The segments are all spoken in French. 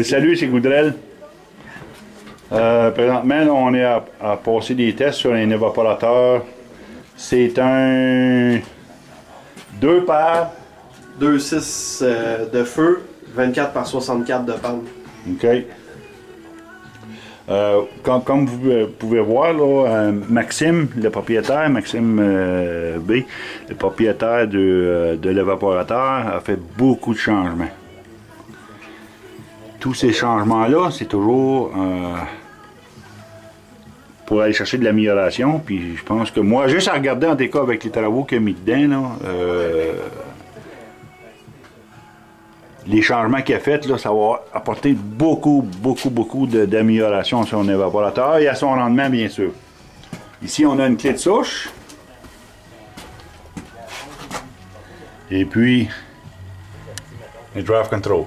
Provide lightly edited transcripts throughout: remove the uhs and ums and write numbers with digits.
Salut, c'est Goudrel. Présentement, là, on est à passer des tests sur un évaporateur. C'est un 2 par 2,6 de feu, 24 par 64 de panne. OK. Comme vous pouvez voir, là, Maxime, le propriétaire, Maxime B, le propriétaire de l'évaporateur, a fait beaucoup de changements. Tous ces changements-là, c'est toujours pour aller chercher de l'amélioration. Puis je pense que moi, juste à regarder en cas avec les travaux qu'il a mis dedans, là, les changements qu'il a fait, là, ça va apporter beaucoup d'amélioration sur son évaporateur et à son rendement, bien sûr. Ici, on a une clé de souche. Et puis, le drive control.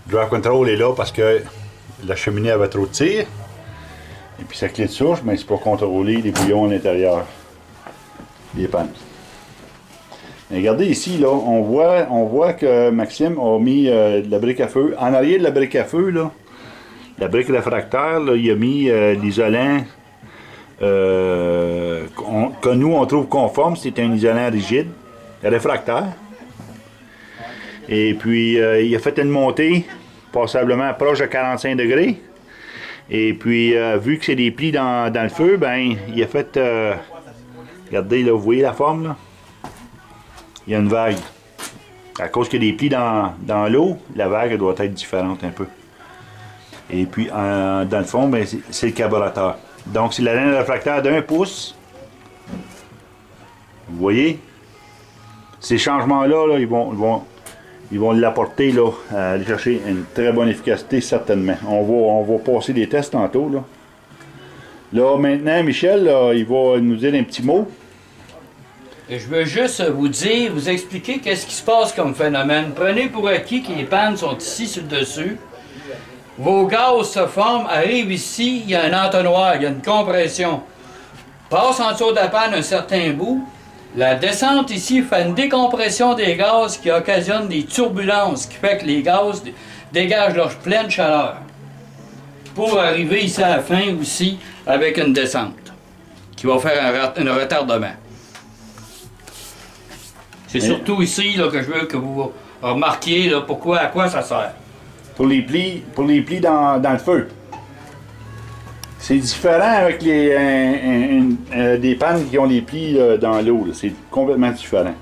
Le drive control est là parce que la cheminée avait trop de tir. Et puis sa clé de souche, ben, c'est pour contrôler les bouillons à l'intérieur des pannes. Mais regardez ici, là, on voit que Maxime a mis de la brique à feu. En arrière de la brique à feu, là, la brique réfractaire, là, il a mis l'isolant que nous on trouve conforme. C'est un isolant rigide, réfractaire. Et puis il a fait une montée passablement proche de 45 degrés. Et puis vu que c'est des plis dans le feu, ben il a fait regardez là, vous voyez la forme là? Il y a une vague. À cause qu'il y a des plis dans l'eau, la vague doit être différente un peu. Et puis, dans le fond, ben, c'est le carburateur. Donc, c'est la laine réfractaire d'1 pouce. Vous voyez? Ces changements-là, là, ils vont l'apporter là, à aller chercher une très bonne efficacité, certainement. On va passer des tests tantôt. Là, maintenant, Michel, là, il va nous dire un petit mot. Je veux juste vous expliquer qu'est-ce qui se passe comme phénomène. Prenez pour acquis que les pannes sont ici sur le dessus. Vos gaz se forment, arrivent ici, il y a un entonnoir, il y a une compression. Passe en dessous de la panne un certain bout. La descente ici fait une décompression des gaz qui occasionne des turbulences, qui fait que les gaz dégagent leur pleine chaleur. Pour arriver ici à la fin aussi avec une descente qui va faire un retardement. C'est surtout ici là, que je veux que vous remarquiez là, à quoi ça sert. Pour les plis dans le feu. C'est différent avec des pannes qui ont les plis dans l'eau. C'est complètement différent.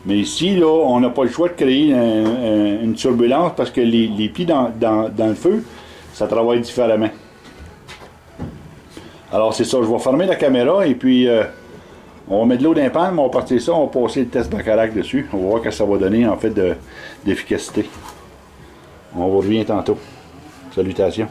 Mais ici, là, on n'a pas le choix de créer une turbulence parce que les plis dans le feu, ça travaille différemment. Alors c'est ça, je vais fermer la caméra et puis on va mettre de l'eau dans les pannes, on va partir ça, on va passer le test Bacharach dessus. On va voir ce que ça va donner en fait d'efficacité. On vous revient tantôt. Salutations.